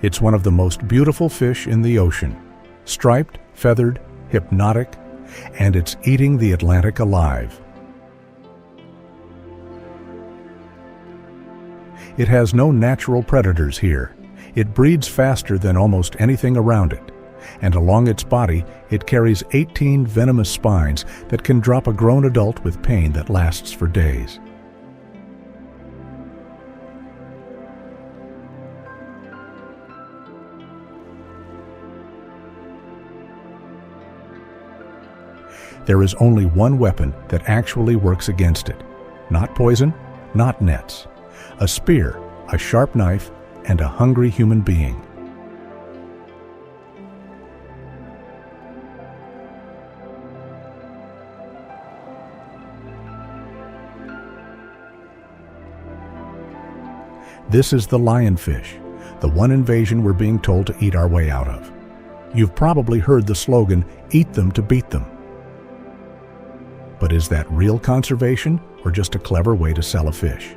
It's one of the most beautiful fish in the ocean. Striped, feathered, hypnotic, and it's eating the Atlantic alive. It has no natural predators here. It breeds faster than almost anything around it, and along its body it carries 18 venomous spines that can drop a grown adult with pain that lasts for days. There is only one weapon that actually works against it. Not poison, not nets. A spear, a sharp knife, and a hungry human being. This is the lionfish, the one invasion we're being told to eat our way out of. You've probably heard the slogan, "Eat them to beat them." But is that real conservation or just a clever way to sell a fish?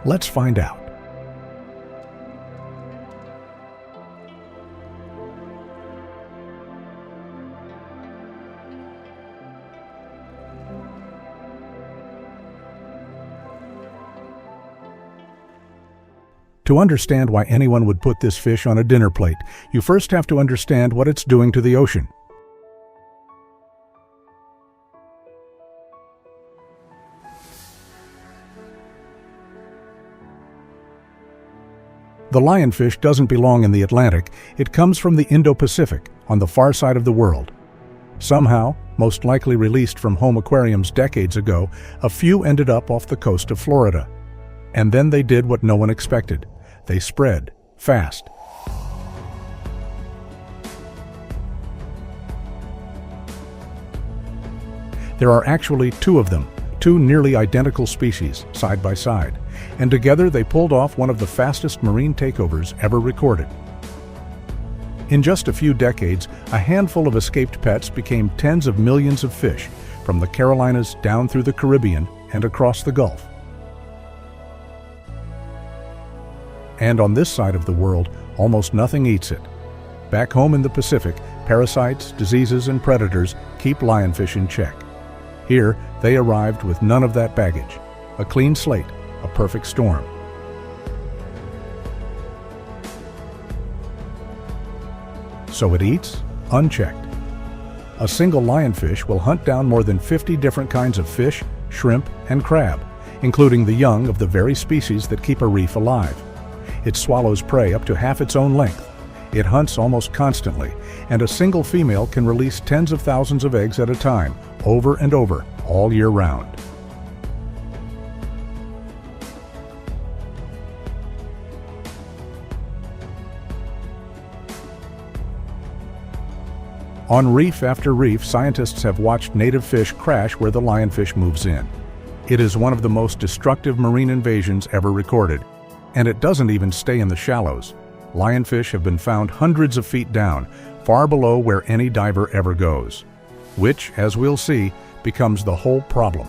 Let's find out. To understand why anyone would put this fish on a dinner plate, you first have to understand what it's doing to the ocean. The lionfish doesn't belong in the Atlantic. It comes from the Indo-Pacific, on the far side of the world. Somehow, most likely released from home aquariums decades ago, a few ended up off the coast of Florida. And then they did what no one expected. They spread fast. There are actually two of them, two nearly identical species, side by side, and together they pulled off one of the fastest marine takeovers ever recorded. In just a few decades, a handful of escaped pets became tens of millions of fish, from the Carolinas down through the Caribbean and across the Gulf. And on this side of the world, almost nothing eats it. Back home in the Pacific, parasites, diseases, and predators keep lionfish in check. Here, they arrived with none of that baggage. A clean slate, a perfect storm. So it eats, unchecked. A single lionfish will hunt down more than 50 different kinds of fish, shrimp, and crab, including the young of the very species that keep a reef alive. It swallows prey up to half its own length. It hunts almost constantly, and a single female can release tens of thousands of eggs at a time, over and over, all year round. On reef after reef, scientists have watched native fish crash where the lionfish moves in. It is one of the most destructive marine invasions ever recorded. And it doesn't even stay in the shallows. Lionfish have been found hundreds of feet down, far below where any diver ever goes, which, as we'll see, becomes the whole problem.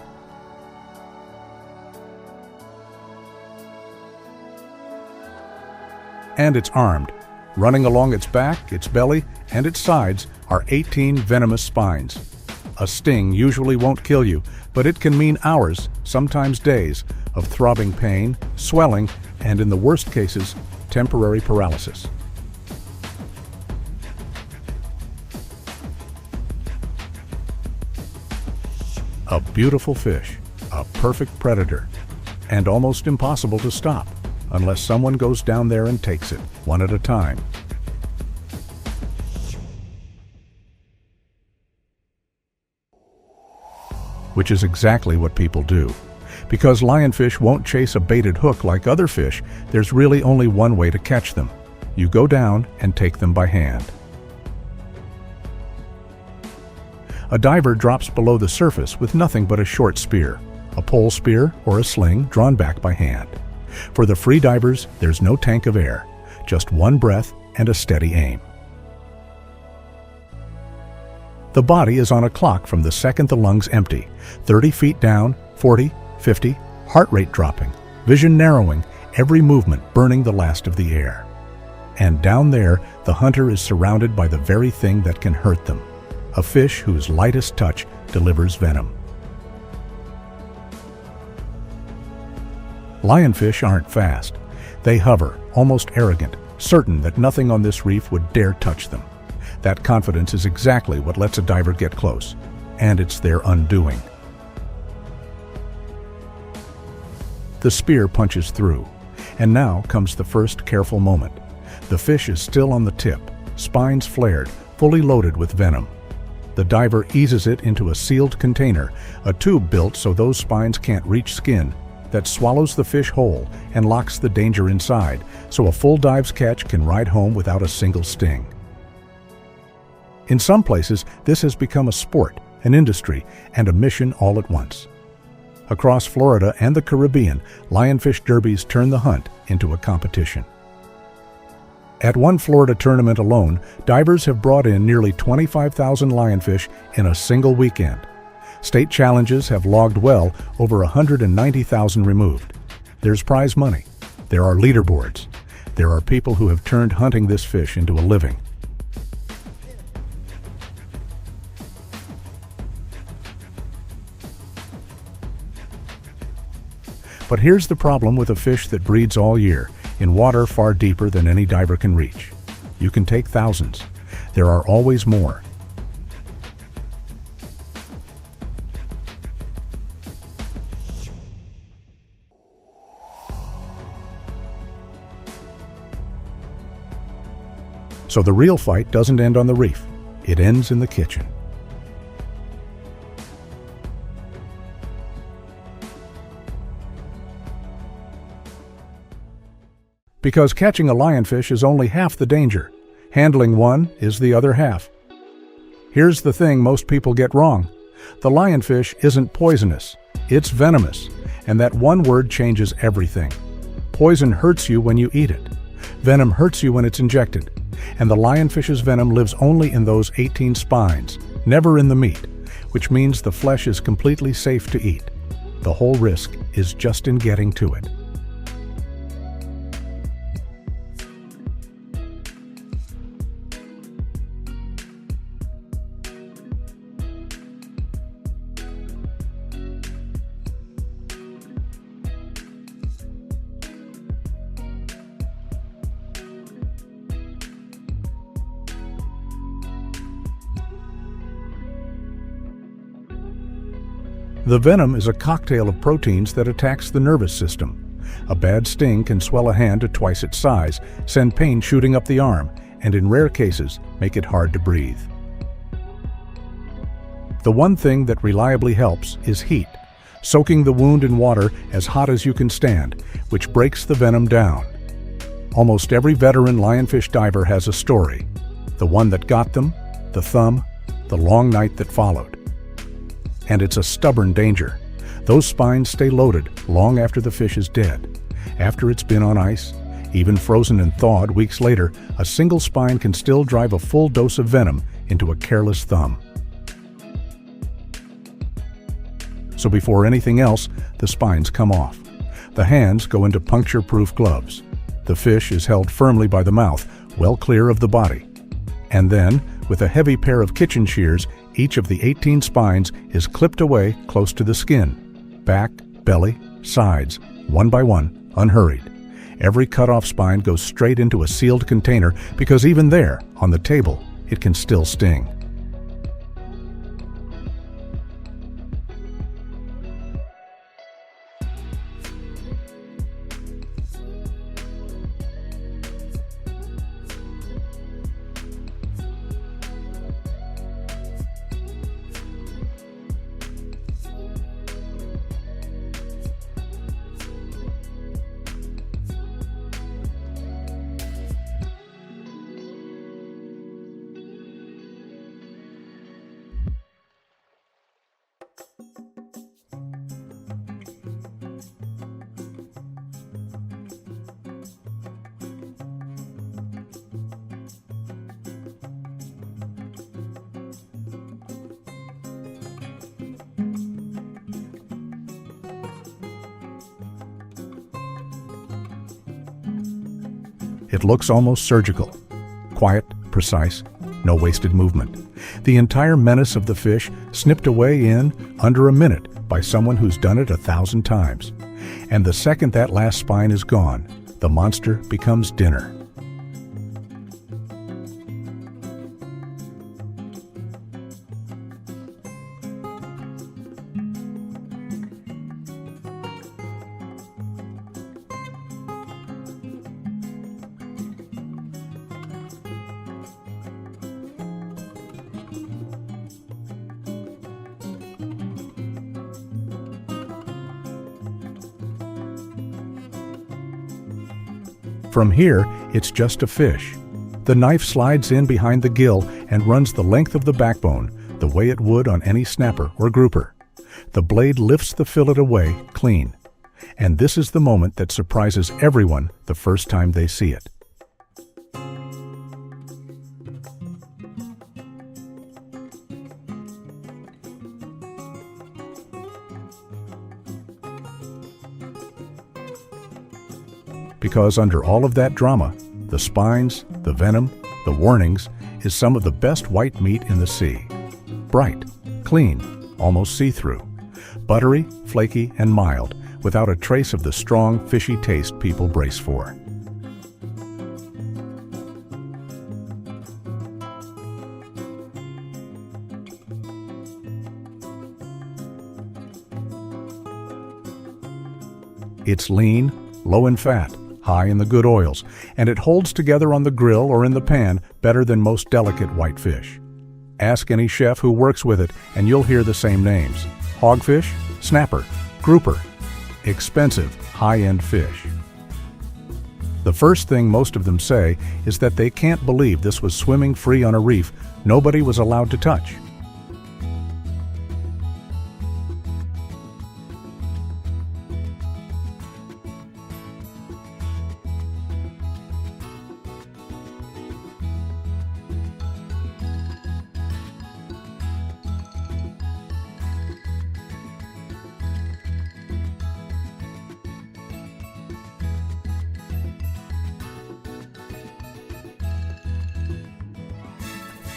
And it's armed. Running along its back, its belly, and its sides are 18 venomous spines. A sting usually won't kill you, but it can mean hours, sometimes days, of throbbing pain, swelling, and in the worst cases, temporary paralysis. A beautiful fish, a perfect predator, and almost impossible to stop, unless someone goes down there and takes it, one at a time. Which is exactly what people do. Because lionfish won't chase a baited hook like other fish, there's really only one way to catch them. You go down and take them by hand. A diver drops below the surface with nothing but a short spear, a pole spear or a sling drawn back by hand. For the free divers, there's no tank of air, just one breath and a steady aim. The body is on a clock from the second the lungs empty, 30 feet down, 40, 50, heart rate dropping, vision narrowing, every movement burning the last of the air. And down there, the hunter is surrounded by the very thing that can hurt them, a fish whose lightest touch delivers venom. Lionfish aren't fast. They hover, almost arrogant, certain that nothing on this reef would dare touch them. That confidence is exactly what lets a diver get close, and it's their undoing. The spear punches through, and now comes the first careful moment. The fish is still on the tip, spines flared, fully loaded with venom. The diver eases it into a sealed container, a tube built so those spines can't reach skin, that swallows the fish whole and locks the danger inside, so a full dive's catch can ride home without a single sting. In some places, this has become a sport, an industry, and a mission all at once. Across Florida and the Caribbean, lionfish derbies turn the hunt into a competition. At one Florida tournament alone, divers have brought in nearly 25,000 lionfish in a single weekend. State challenges have logged well over 190,000 removed. There's prize money. There are leaderboards. There are people who have turned hunting this fish into a living. But here's the problem with a fish that breeds all year, in water far deeper than any diver can reach. You can take thousands. There are always more. So the real fight doesn't end on the reef. It ends in the kitchen. Because catching a lionfish is only half the danger. Handling one is the other half. Here's the thing most people get wrong. The lionfish isn't poisonous. It's venomous. And that one word changes everything. Poison hurts you when you eat it. Venom hurts you when it's injected. And the lionfish's venom lives only in those 18 spines, never in the meat, which means the flesh is completely safe to eat. The whole risk is just in getting to it. The venom is a cocktail of proteins that attacks the nervous system. A bad sting can swell a hand to twice its size, send pain shooting up the arm, and in rare cases, make it hard to breathe. The one thing that reliably helps is heat, soaking the wound in water as hot as you can stand, which breaks the venom down. Almost every veteran lionfish diver has a story. The one that got them, the thumb, the long night that followed. And it's a stubborn danger. Those spines stay loaded long after the fish is dead. After it's been on ice, even frozen and thawed weeks later, a single spine can still drive a full dose of venom into a careless thumb. So before anything else, the spines come off. The hands go into puncture-proof gloves. The fish is held firmly by the mouth, well clear of the body. And then, with a heavy pair of kitchen shears, each of the 18 spines is clipped away close to the skin. Back, belly, sides, one by one, unhurried. Every cut-off spine goes straight into a sealed container because even there, on the table, it can still sting. It looks almost surgical. Quiet, precise, no wasted movement. The entire menace of the fish snipped away in under a minute by someone who's done it 1,000 times. And the second that last spine is gone, the monster becomes dinner. From here, it's just a fish. The knife slides in behind the gill and runs the length of the backbone, the way it would on any snapper or grouper. The blade lifts the fillet away clean. And this is the moment that surprises everyone the first time they see it. Because under all of that drama, the spines, the venom, the warnings, is some of the best white meat in the sea. Bright, clean, almost see-through. Buttery, flaky, and mild, without a trace of the strong, fishy taste people brace for. It's lean, low in fat, high in the good oils, and it holds together on the grill or in the pan better than most delicate white fish. Ask any chef who works with it and you'll hear the same names: hogfish, snapper, grouper. Expensive, high-end fish. The first thing most of them say is that they can't believe this was swimming free on a reef nobody was allowed to touch.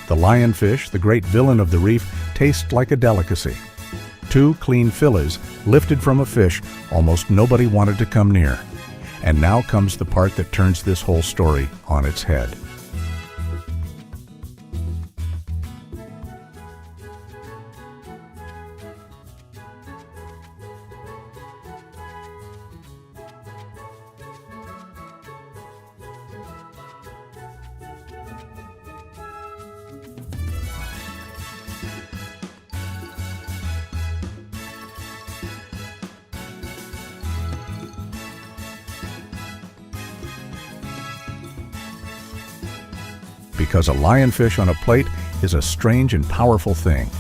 The lionfish, the great villain of the reef, tastes like a delicacy. 2 clean fillets lifted from a fish almost nobody wanted to come near. And now comes the part that turns this whole story on its head. Because a lionfish on a plate is a strange and powerful thing.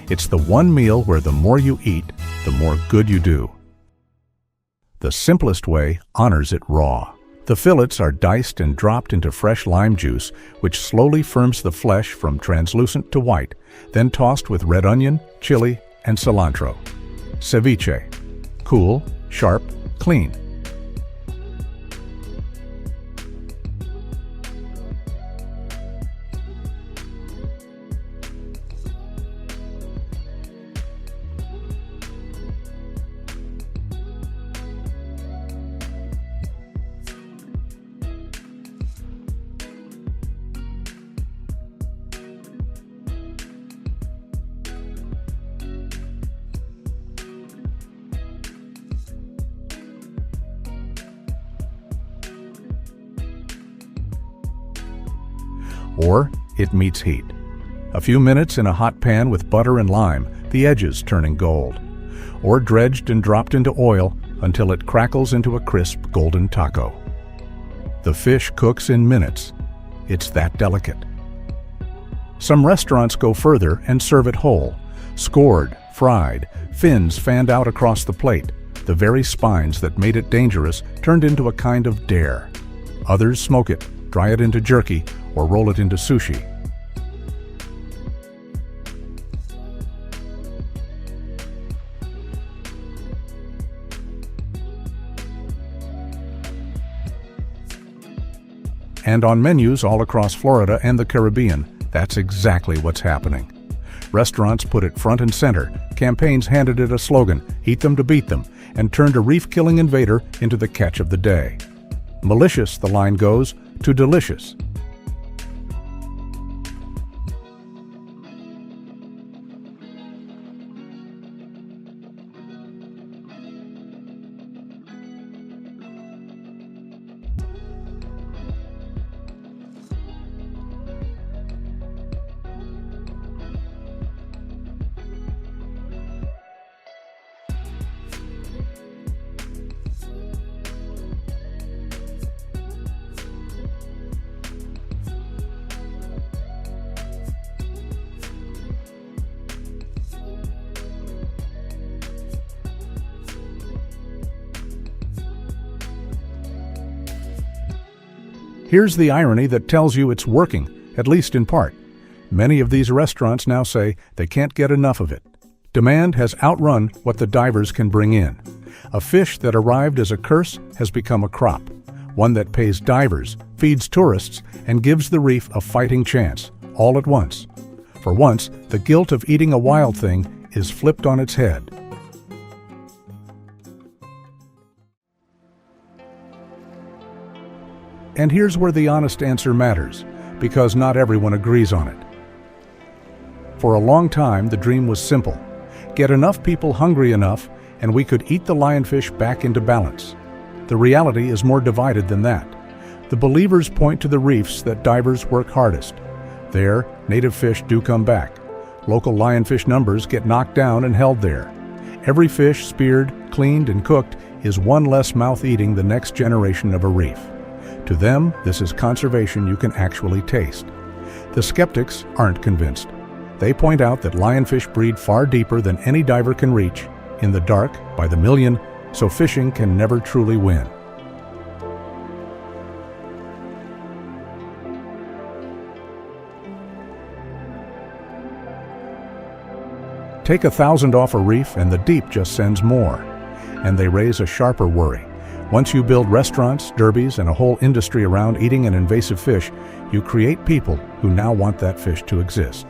It's the one meal where the more you eat, the more good you do. The simplest way honors it raw. The fillets are diced and dropped into fresh lime juice, which slowly firms the flesh from translucent to white, then tossed with red onion, chili, and cilantro. Ceviche. Cool, sharp, clean. Or it meets heat. A few minutes in a hot pan with butter and lime, the edges turning gold. Or dredged and dropped into oil until it crackles into a crisp golden taco. The fish cooks in minutes. It's that delicate. Some restaurants go further and serve it whole, scored, fried, fins fanned out across the plate, the very spines that made it dangerous turned into a kind of dare. Others smoke it, dry it into jerky, or roll it into sushi. And on menus all across Florida and the Caribbean, that's exactly what's happening. Restaurants put it front and center, campaigns handed it a slogan, "Eat them to beat them," and turned a reef-killing invader into the catch of the day. Malicious, the line goes, to delicious. Here's the irony that tells you it's working, at least in part. Many of these restaurants now say they can't get enough of it. Demand has outrun what the divers can bring in. A fish that arrived as a curse has become a crop, one that pays divers, feeds tourists, and gives the reef a fighting chance, all at once. For once, the guilt of eating a wild thing is flipped on its head. And here's where the honest answer matters, because not everyone agrees on it. For a long time, the dream was simple. Get enough people hungry enough, and we could eat the lionfish back into balance. The reality is more divided than that. The believers point to the reefs that divers work hardest. There, native fish do come back. Local lionfish numbers get knocked down and held there. Every fish speared, cleaned, and cooked is one less mouth eating the next generation of a reef. To them, this is conservation you can actually taste. The skeptics aren't convinced. They point out that lionfish breed far deeper than any diver can reach, in the dark, by the million, so fishing can never truly win. Take 1,000 off a reef and the deep just sends more. And they raise a sharper worry. Once you build restaurants, derbies, and a whole industry around eating an invasive fish, you create people who now want that fish to exist.